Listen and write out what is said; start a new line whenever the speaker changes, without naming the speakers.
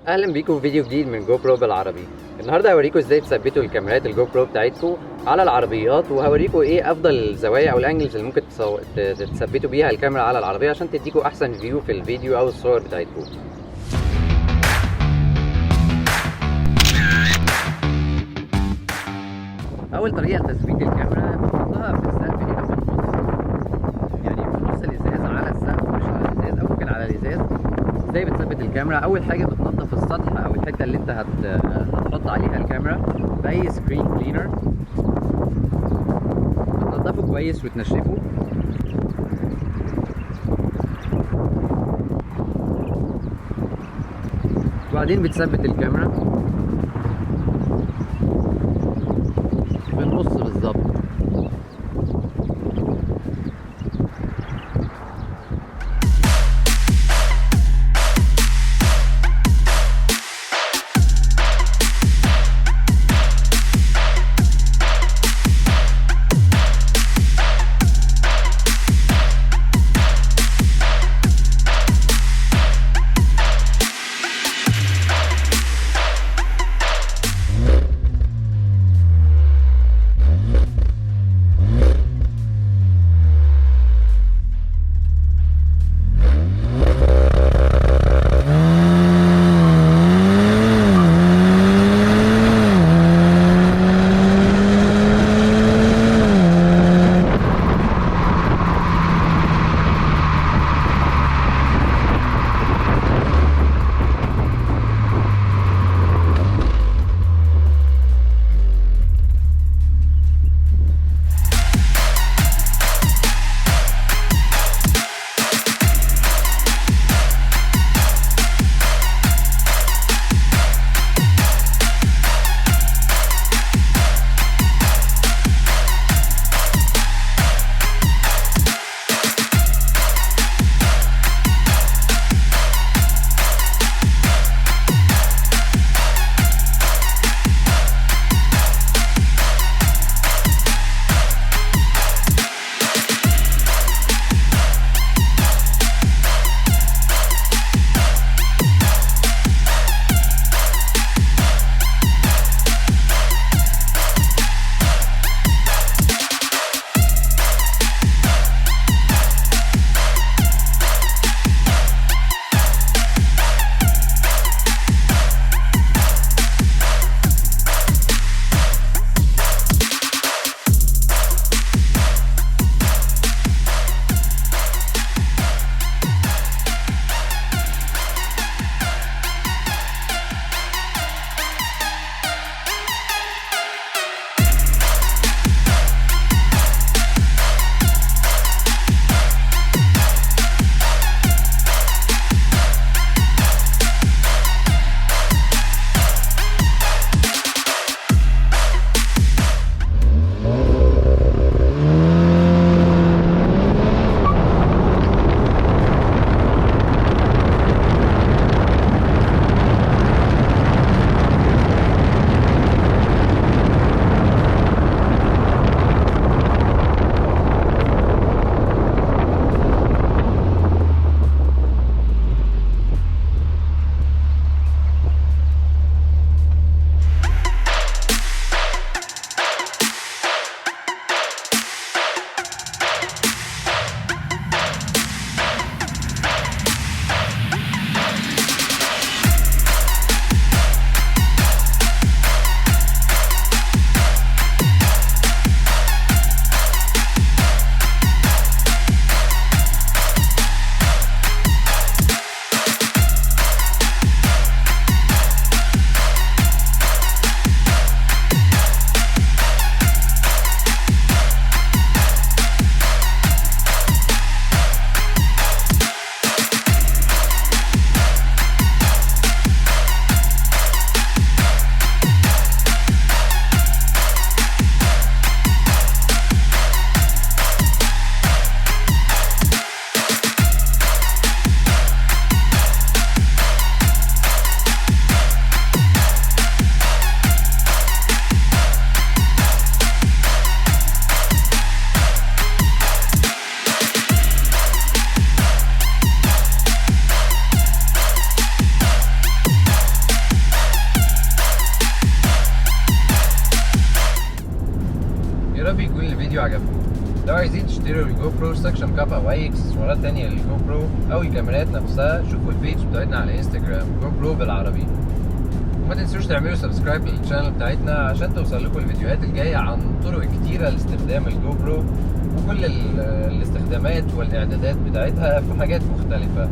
اهلا بيكم في فيديو جديد من جو برو بالعربي. النهارده هوريكم ازاي تثبتوا الكاميرات الجو برو بتاعتكم على العربيات، وهوريكم ايه افضل الزوايا او الانجلز اللي ممكن تثبتوا بيها الكاميرا على العربيه عشان تديكم احسن فيو في الفيديو او الصور بتاعتكم. اول طريقه لتثبيت الكاميرا بنحطها في السقف هنا في النص، يعني في نص الازاز على السقف مش على الازاز، او ممكن على الازاز. ازاي بتثبت الكاميرا؟ اول حاجه بتنظف السطح او الحته اللي انت هتحط عليها الكاميرا باي سكرين كلينر. بتنضفه كويس وتنشفه. وبعدين بتثبت الكاميرا في النص بالظبط. لو عايزين تشتروا الجو برو سكشن كاب او اي اكسسوارات تانية للجو برو او الكاميرات نفسها، شوفوا البيج بتاعتنا على انستجرام جو برو بالعربي. وما تنسوش تعملوا سبسكرايب للشانل بتاعتنا عشان توصل لكم الفيديوهات الجايه عن طرق كتيره لاستخدام الجو برو وكل الاستخدامات والاعدادات بتاعتها في حاجات مختلفه.